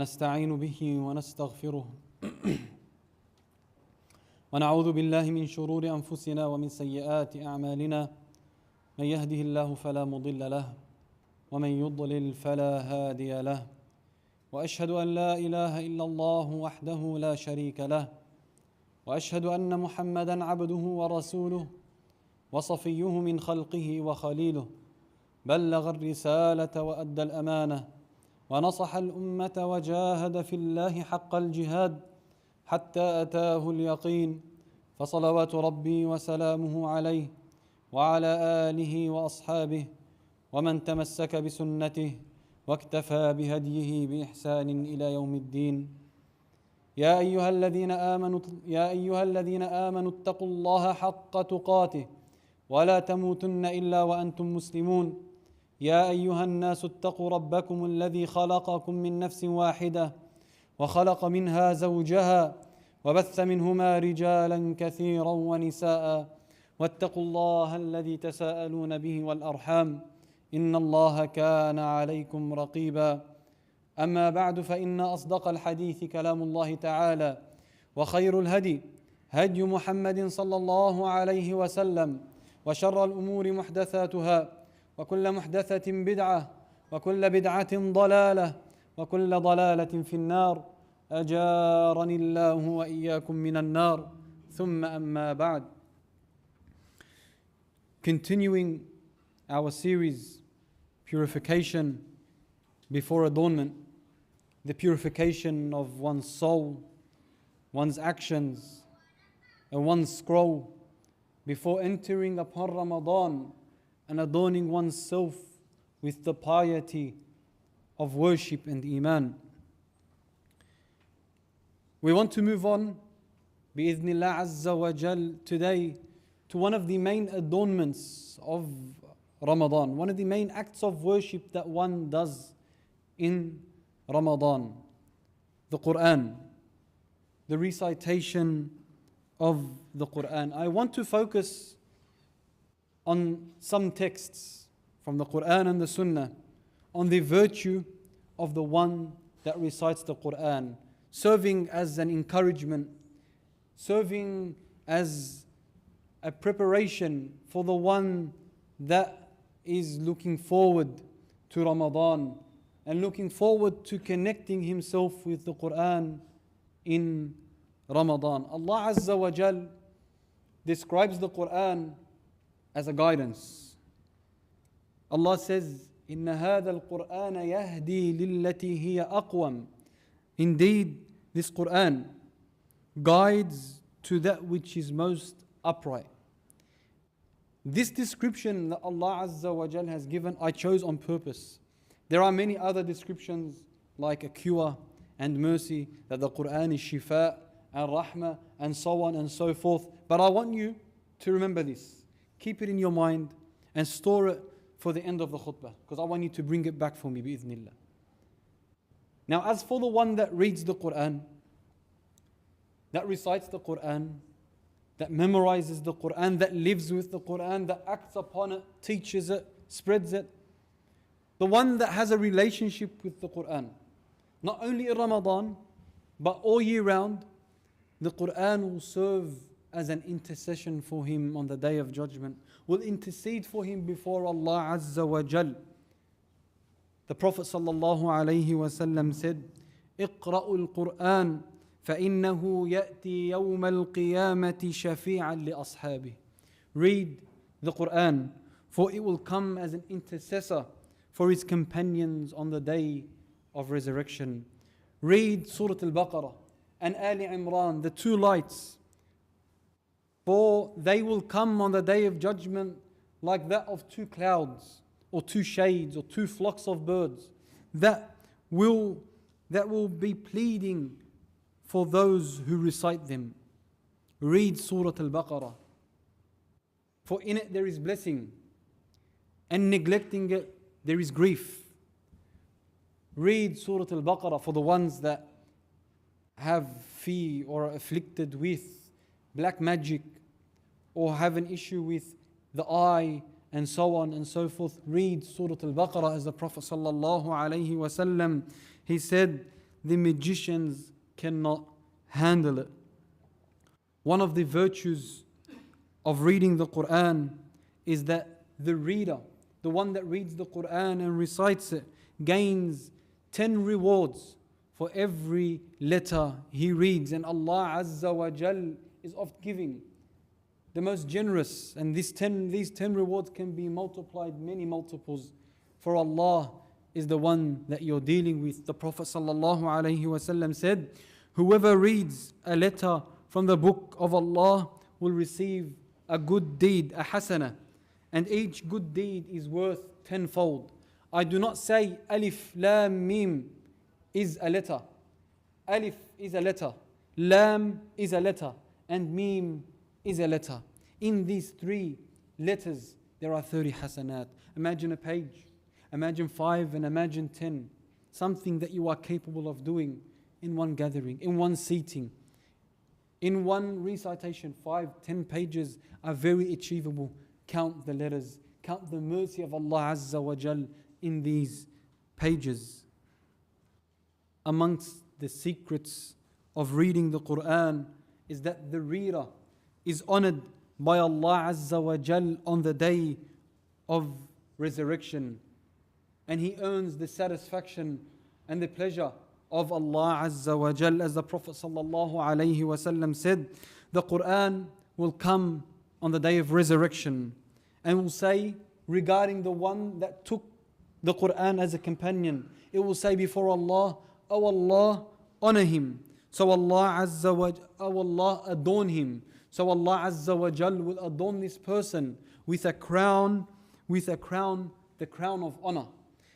نستعين به ونستغفره ونعوذ بالله من شرور أنفسنا ومن سيئات أعمالنا من يهده الله فلا مضل له ومن يضلل فلا هادي له وأشهد أن لا إله إلا الله وحده لا شريك له وأشهد أن محمدا عبده ورسوله وصفيه من خلقه وخليله بلغ الرسالة وأدى الأمانة ونصح الأمة وجاهد في الله حق الجهاد حتى أتاه اليقين فصلوات ربي وسلامه عليه وعلى آله وأصحابه ومن تمسك بسنته واكتفى بهديه بإحسان إلى يوم الدين يا أيها الذين آمنوا اتقوا الله حق تقاته ولا تموتن إلا وأنتم مسلمون يا أيها الناس اتقوا ربكم الذي خلقكم من نفس واحدة وخلق منها زوجها وبث منهما رجالا كثيرا ونساء واتقوا الله الذي تساءلون به والأرحام إن الله كان عليكم رقيبا أما بعد فإن أصدق الحديث كلام الله تعالى وخير الهدي هدي محمد صلى الله عليه وسلم وشر الأمور محدثاتها وكل محدثة بدعة وكل بدعة ضلالة وكل ضلالة في النار أجارني الله وإياكم من النار ثم أما بعد. Continuing our series Purification before Adornment, the purification of one's soul, one's actions and one's scroll before entering upon Ramadan and adorning oneself with the piety of worship and iman. We want to move on, bi'idhnillah azza wa jal, today to one of the main adornments of Ramadan, one of the main acts of worship that one does in Ramadan, the Qur'an, the recitation of the Qur'an. I want to focus on some texts from the Qur'an and the Sunnah on the virtue of the one that recites the Qur'an, serving as an encouragement, serving as a preparation for the one that is looking forward to Ramadan and looking forward to connecting himself with the Qur'an in Ramadan. Allah Azza wa Jal describes the Qur'an as a guidance. Allah says, إِنَّ هَذَا الْقُرْآنَ يَهْدِي لِلَّتِي هِيَ أَقْوَمُ. Indeed, this Qur'an guides to that which is most upright. This description that Allah Azza wa Jal has given, I chose on purpose. There are many other descriptions like a cure and mercy, that the Qur'an is shifa and rahmah and so on and so forth. But I want you to remember this. Keep it in your mind and store it for the end of the khutbah, because I want you to bring it back for me, bi'idhnillah. Now, as for the one that reads the Qur'an, that recites the Qur'an, that memorizes the Qur'an, that lives with the Qur'an, that acts upon it, teaches it, spreads it, the one that has a relationship with the Qur'an, not only in Ramadan, but all year round, the Qur'an will serve as an intercession for him on the Day of Judgment, will intercede for him before Allah Azza wa Jal. The Prophet sallallahu alayhi wa sallam said, اقرأوا القرآن فإنه يأتي يوم القيامة شفيعا لأصحابه. Read the Qur'an, for it will come as an intercessor for his companions on the Day of Resurrection. Read Surah Al-Baqarah and Ali Imran, the two lights, for they will come on the Day of Judgment like that of two clouds or two shades or two flocks of birds that will be pleading for those who recite them. Read Surah Al-Baqarah, for in it there is blessing, and neglecting it there is grief. Read Surah Al-Baqarah for the ones that have fee or are afflicted with black magic or have an issue with the eye and so on and so forth. Read Surah Al-Baqarah, as the Prophet sallallahu alaihi wasallam, he said the magicians cannot handle it. One of the virtues of reading the Qur'an is that the reader, the one that reads the Qur'an and recites it, gains 10 rewards for every letter he reads. And Allah Azza wa Jal is oft giving, the most generous. And these 10 rewards can be multiplied many multiples. For Allah is the one that you're dealing with. The Prophet sallallahu alaihi wasallam said, whoever reads a letter from the book of Allah will receive a good deed, a hasana, and each good deed is worth tenfold. I do not say alif, lam, mim is a letter. Alif is a letter, lam is a letter, and mim is a letter. In these 3 letters, there are 30 hasanat. Imagine a page, imagine 5, and imagine 10. Something that you are capable of doing in one gathering, in one seating, in one recitation. 5, 10 pages are very achievable. Count the letters, count the mercy of Allah Azza wa Jal in these pages. Amongst the secrets of reading the Qur'an is that the reader is honored by Allah Azza wa Jal on the day of resurrection, and he earns the satisfaction and the pleasure of Allah Azza wa Jal. As the Prophet sallallahu alaihi wasallam said, the Qur'an will come on the day of resurrection and will say regarding the one that took the Qur'an as a companion, it will say before Allah, "O Allah, honor him." So Allah Azza wa Allah adorn him. So Allah Azza wa Jal will adorn this person with a crown, the crown of honor.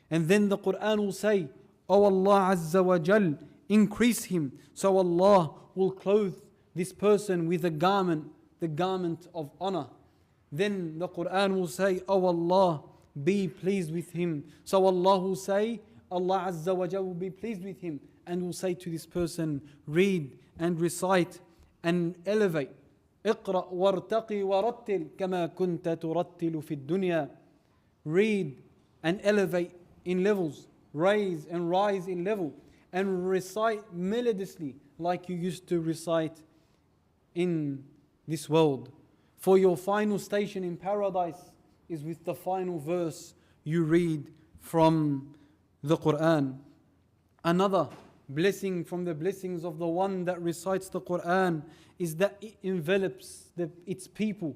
And then the Qur'an will say, "O Allah Azza wa Jal, increase him." So Allah will clothe this person with the garment of honor. Then the Qur'an will say, "O Allah, be pleased with him." So Allah will say, Allah Azza wa Jal will be pleased with him and will say to this person, read and recite and elevate. اقرأ وارتقي ورتل كما كنت ترتل في الدنيا. Read and elevate in levels, raise and rise in level, and recite melodiously like you used to recite in this world. For your final station in paradise is with the final verse you read from the Qur'an. Another blessing from the blessings of the one that recites the Qur'an is that it envelops its people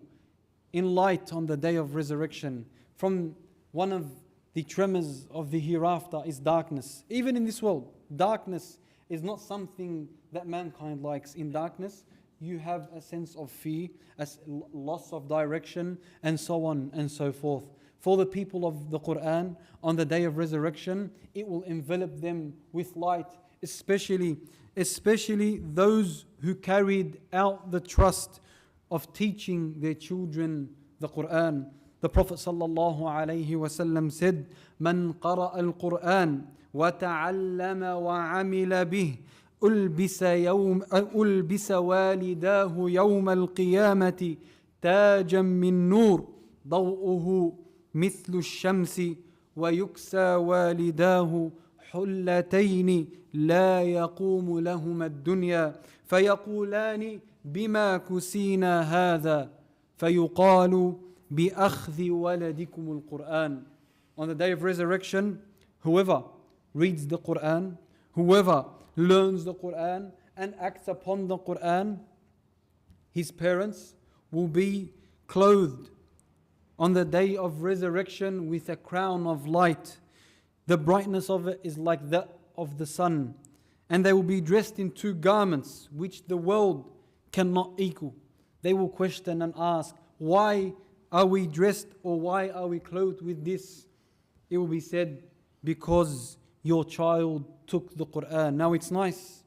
in light on the day of resurrection. From one of the tremors of the hereafter is darkness. Even in this world, darkness is not something that mankind likes. In darkness, you have a sense of fear, a loss of direction, and so on and so forth. For the people of the Qur'an, on the day of resurrection, it will envelop them with light, especially those who carried out the trust of teaching their children the Qur'an. The Prophet sallallahu alaihi wasallam said, "Man qara'a al-Qur'an wa ta'allama wa 'amila bih ألبس والداه يوم القيامة تاجا من نور ضوءه مثل الشمس ويكسى والداه حلتين لا يقوم لهما الدنيا فيقولان بما كسينا هذا فيقال بأخذ ولدكم القرآن." On the day of resurrection, whoever reads the Qur'an, whoever learns the Qur'an and acts upon the Qur'an, his parents will be clothed on the day of resurrection with a crown of light. The brightness of it is like that of the sun. And they will be dressed in 2 garments which the world cannot equal. They will question and ask, why are we dressed, or why are we clothed with this? It will be said, because your child took the Qur'an. Now it's nice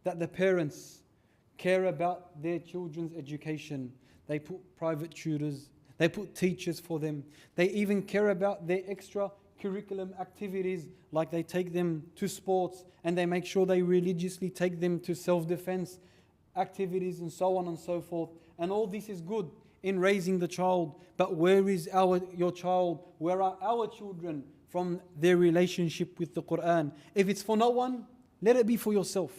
that the parents care about their children's education. They put private tutors, they put teachers for them. They even care about their extra curriculum activities, like they take them to sports and they make sure they religiously take them to self-defense activities and so on and so forth. And all this is good in raising the child. But where is your child? Where are our children from their relationship with the Qur'an? If it's for no one, let it be for yourself.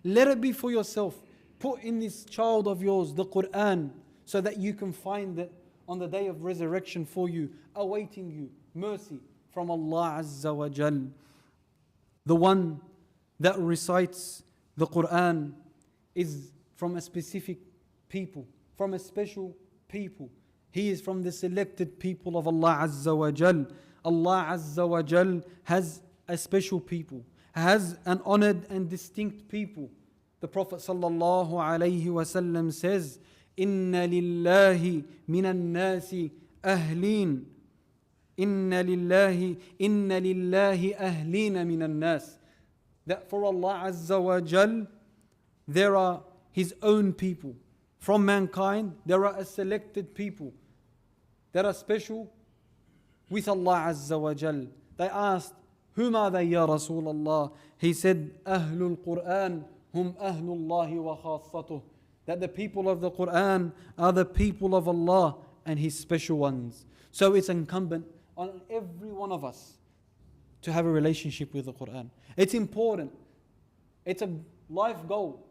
Let it be for yourself. Put in this child of yours the Qur'an so that you can find it on the day of resurrection for you, awaiting you mercy from Allah Azza wa Jal. The one that recites the Qur'an is from a specific people, from a special people. He is from the selected people of Allah Azza wa Jal. Allah Azza wa Jal has a special people, has an honored and distinct people. The Prophet sallallahu alayhi wa sallam says, Inna lillahi minan nasi ahlin. Inna lillahi ahlina minan nas. That for Allah Azza wa Jal, there are His own people. From mankind, there are a selected people that are special with Allah Azza wa Jal. They asked, whom are they, Ya Rasulullah? He said, Ahlul Qur'an hum ahlullahi wa khassatuh. That the people of the Qur'an are the people of Allah and His special ones. So it's incumbent on every one of us to have a relationship with the Qur'an. It's important. It's a life goal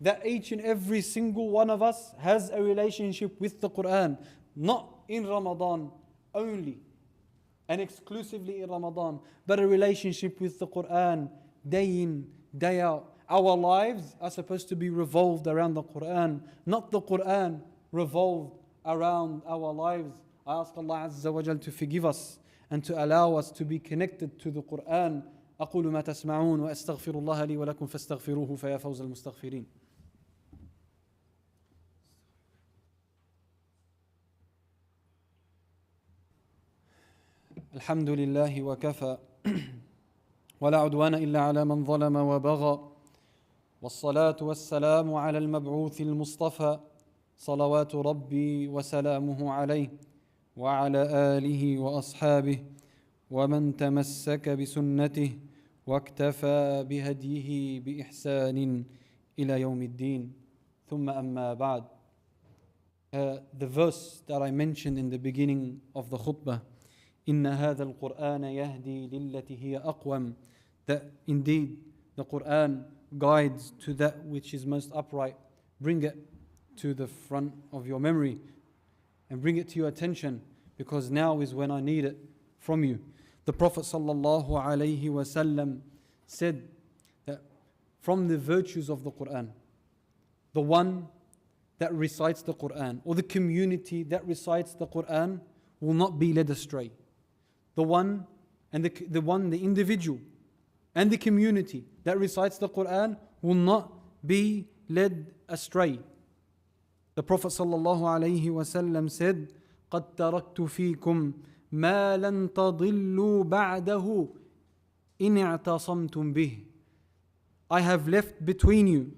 that each and every single one of us has a relationship with the Qur'an. Not in Ramadan only and exclusively in Ramadan, but a relationship with the Qur'an day in, day out. Our lives are supposed to be revolved around the Qur'an, not the Qur'an revolved around our lives. I ask Allah Azza wa Jal to forgive us and to allow us to be connected to the Qur'an. أقول ما تسمعون وأستغفر الله لي ولكم فاستغفروه فيا فوز المستغفرين. الحمد لله وكفى ولا عدوان إلا على من ظلم وبغى والصلاة والسلام على المبعوث المصطفى صلوات ربي وسلامه عليه وعلى آله وأصحابه ومن تمسك بسنته واكتفى بهديه بإحسان إلى يوم الدين ثم أما بعد. The verse that I mentioned in the beginning of the khutbah, إن هذا القرآن يهدي للتي هي أقوم, that indeed the Qur'an guides to that which is most upright. Bring it to the front of your memory and bring it to your attention, because now is when I need it from you. The Prophet sallallahu alaihi wasallam said that from the virtues of the Qur'an, the one that recites the Qur'an or the community that recites the Qur'an will not be led astray. The individual and the community that recites the Qur'an will not be led astray. The Prophet sallallahu alaihi wasallam said, قَدْ تَرَكْتُ فِيكُمْ مَا لَن تَضِلُّوا بَعْدَهُ إِنْ اعْتَصَمْتُمْ بِهِ. I have left between you,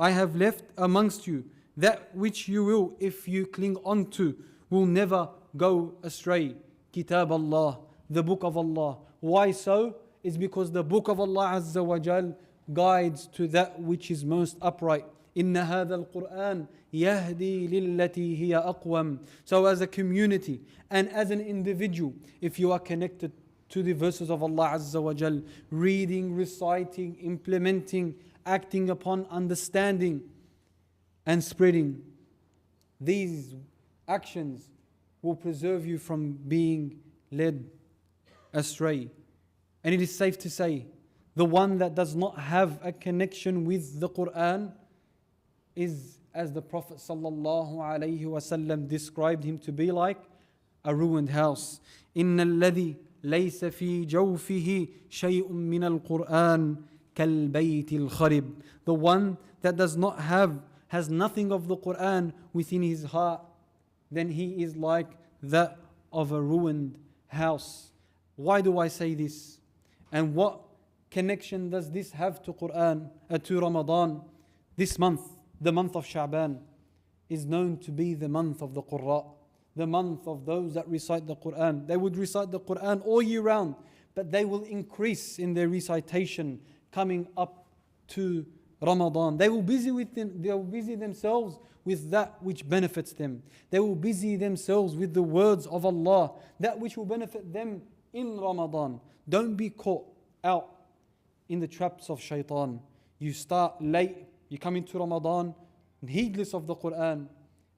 I have left amongst you that which you will, if you cling on to, will never go astray. Kitab Allah, the book of Allah. Why so? It's because the book of Allah Azza wa Jal guides to that which is most upright. Inna hadha al-Qur'an yahdi lillati hiya aqwam. So as a community and as an individual, if you are connected to the verses of Allah Azza wa Jal, reading, reciting, implementing, acting upon, understanding and spreading, these actions will preserve you from being led astray. And it is safe to say, the one that does not have a connection with the Qur'an is, as the Prophet sallallahu alaihi wasallam described him to be, like a ruined house. إِنَّ الَّذِي لَيْسَ فِي جَوْفِهِ شَيْءٌ مِّنَ الْقُرْآنِ كَالْبَيْتِ الْخَرِبِ. The one that has nothing of the Qur'an within his heart, then he is like that of a ruined house. Why do I say this? And what connection does this have to Qur'an, to Ramadan? This month, the month of Sha'ban, is known to be the month of the Qurra, the month of those that recite the Qur'an. They would recite the Qur'an all year round, but they will increase in their recitation coming up to Ramadan. They will busy themselves with that which benefits them. They will busy themselves with the words of Allah, that which will benefit them in Ramadan. Don't be caught out in the traps of shaitan. You start late, you come into Ramadan, heedless of the Qur'an,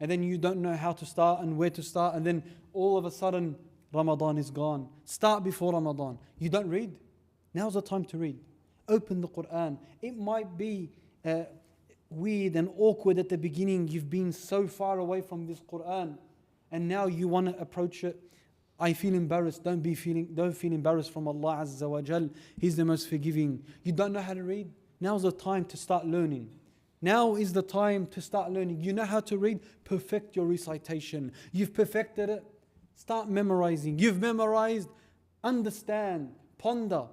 and then you don't know how to start and where to start, and then all of a sudden Ramadan is gone. Start before Ramadan. You don't read? Now's the time to read. Open the Qur'an. It might be weird and awkward at the beginning. You've been so far away from this Qur'an, and now you want to approach it. I feel embarrassed. Don't feel embarrassed from Allah Azza wa Jal. He's the most forgiving. You don't know how to read? Now's the time to start learning. Now is the time to start learning. You know how to read? Perfect your recitation. You've perfected it. Start memorizing. You've memorized. Understand. Ponder.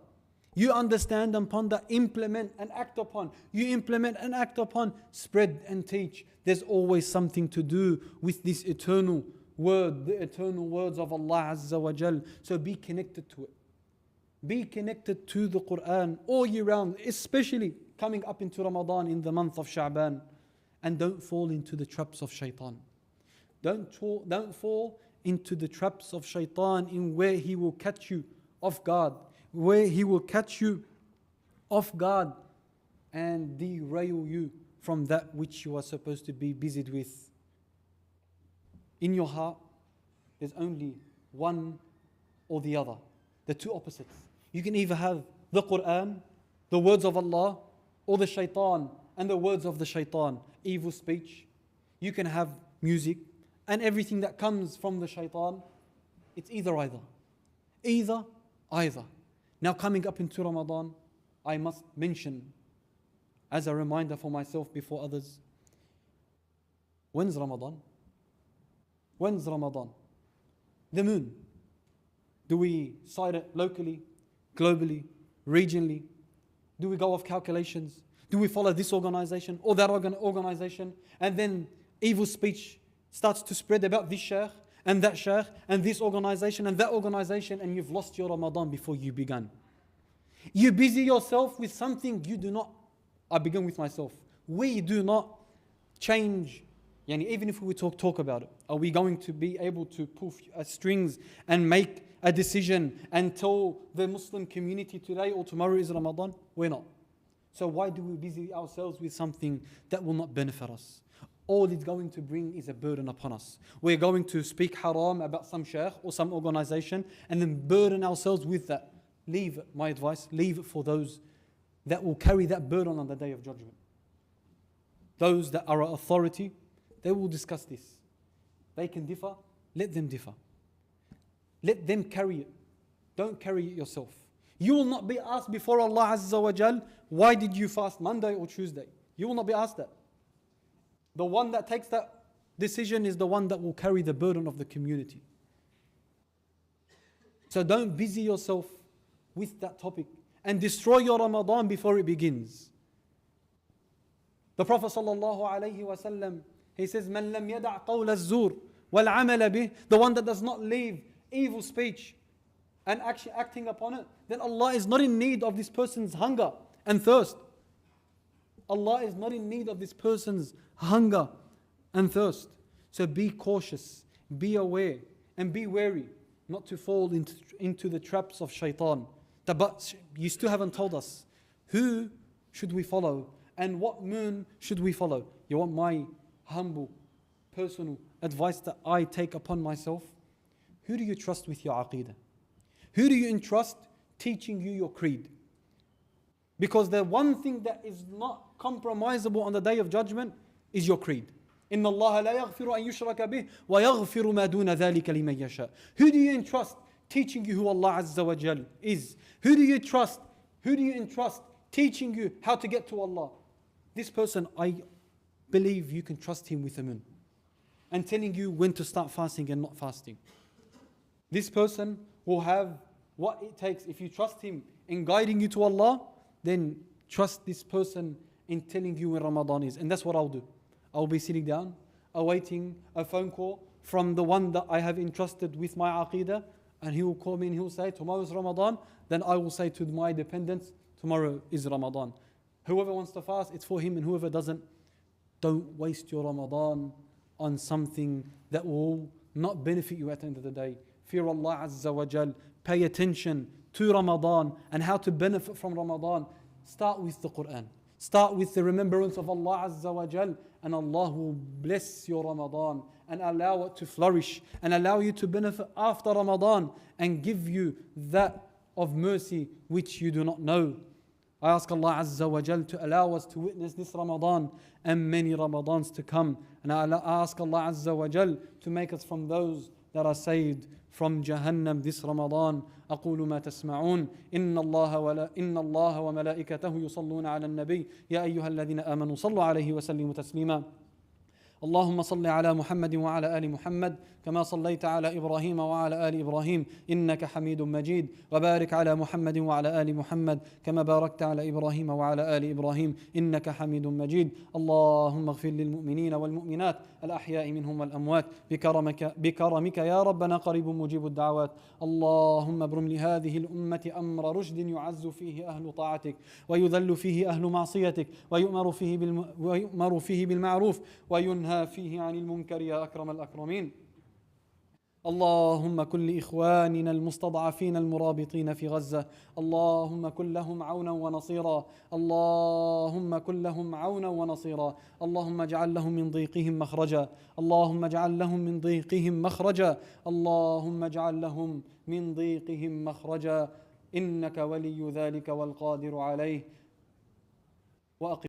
You understand and ponder. Implement and act upon. You implement and act upon. Spread and teach. There's always something to do with this eternal word, the eternal words of Allah Azza wa Jal. So be connected to it. Be connected to the Qur'an all year round, especially coming up into Ramadan in the month of Sha'ban. And don't fall into the traps of shaitan. Don't fall into the traps of shaitan in where he will catch you off guard. Where he will catch you off guard and derail you from that which you are supposed to be busied with. In your heart, there's only one or the other. The two opposites. You can either have the Qur'an, the words of Allah, or the shaitan and the words of the shaitan, evil speech. You can have music and everything that comes from the shaitan. It's either either. Either either. Now coming up into Ramadan, I must mention as a reminder for myself before others, when's Ramadan? When's Ramadan? The moon. Do we cite it locally, globally, regionally? Do we go off calculations? Do we follow this organization or that organization? And then evil speech starts to spread about this sheikh and that sheikh and this organization and that organization, and you've lost your Ramadan before you began. You busy yourself with something you do not. I begin with myself. We do not change. Even if we talk about it, are we going to be able to pull strings and make a decision and tell the Muslim community today or tomorrow is Ramadan? We're not. So why do we busy ourselves with something that will not benefit us? All it's going to bring is a burden upon us. We're going to speak haram about some sheikh or some organization and then burden ourselves with that. Leave it, my advice, leave it for those that will carry that burden on the Day of Judgment. Those that are authority, they will discuss this. They can differ, let them differ. Let them carry it. Don't carry it yourself. You will not be asked before Allah Azza wa Jal, why did you fast Monday or Tuesday? You will not be asked that. The one that takes that decision is the one that will carry the burden of the community. So don't busy yourself with that topic and destroy your Ramadan before it begins. The Prophet sallallahu alaihi wasallam, he says, "Man lam yada' qawl az-zur wal 'amala bih," the one that does not leave evil speech and acting upon it, then Allah is not in need of this person's hunger and thirst. Allah is not in need of this person's hunger and thirst. So be cautious, be aware, and be wary not to fall into the traps of shaitan. But you still haven't told us, who should we follow and what moon should we follow? You want my humble, personal advice that I take upon myself? Who do you trust with your aqeedah? Who do you entrust teaching you your creed? Because the one thing that is not compromisable on the Day of Judgment is your creed. إِنَّ اللَّهَ لَا يَغْفِرُ أَن يُشْرَكَ بِهِ وَيَغْفِرُ مَا دُونَ ذَلِكَ لِمَن يَشَاءُ. Who do you entrust teaching you who Allah Azza wa Jal is? Who do you trust? Who do you entrust teaching you how to get to Allah? This person, I believe you can trust him with the moon and telling you when to start fasting and not fasting. This person will have what it takes. If you trust him in guiding you to Allah, then trust this person in telling you when Ramadan is. And that's what I'll do. I'll be sitting down, awaiting a phone call from the one that I have entrusted with my aqeedah, and he will call me and he will say, tomorrow is Ramadan. Then I will say to my dependents, tomorrow is Ramadan. Whoever wants to fast, it's for him, and whoever doesn't, don't waste your Ramadan on something that will not benefit you at the end of the day. Fear Allah Azza wa Jal. Pay attention to Ramadan and how to benefit from Ramadan. start with the Qur'an. Start with the remembrance of Allah Azza wa Jal, and Allah will bless your Ramadan and allow it to flourish and allow you to benefit after Ramadan and give you that of mercy which you do not know. I ask Allah Azza wa Jal to allow us to witness this Ramadan and many Ramadans to come. And I ask Allah Azza wa Jal to make us from those that are saved from Jahannam this Ramadan. أقول ما تسمعون إن الله وملائكته يصلون على النبي يا أيها الذين آمنوا صلوا عليه وسلموا تسليما. اللهم صل على محمد وعلى آل محمد كما صليت على إبراهيم وعلى آل إبراهيم إنك حميد مجيد، وبارك على محمد وعلى آل محمد كما باركت على إبراهيم وعلى آل إبراهيم إنك حميد مجيد. اللهم اغفر للمؤمنين والمؤمنات الأحياء منهم والأموات بكرمك يا ربنا قريب مجيب الدعوات. اللهم ابرم لهذه الأمة أمر رشد يعز فيه أهل طاعتك ويذل فيه أهل معصيتك ويؤمر فيه بالمعروف وينهى فيه عن المنكر يا أكرم الأكرمين. اللهم كن لإخواننا المستضعفين المرابطين في غزة، اللهم كن لهم عونا ونصيرا، اللهم كن لهم عونا ونصيرا، اللهم اجعل لهم من ضيقهم مخرجا، اللهم اجعل لهم من ضيقهم مخرجا، اللهم اجعل لهم من ضيقهم مخرجا، إنك ولي ذلك والقادر عليه. وأقم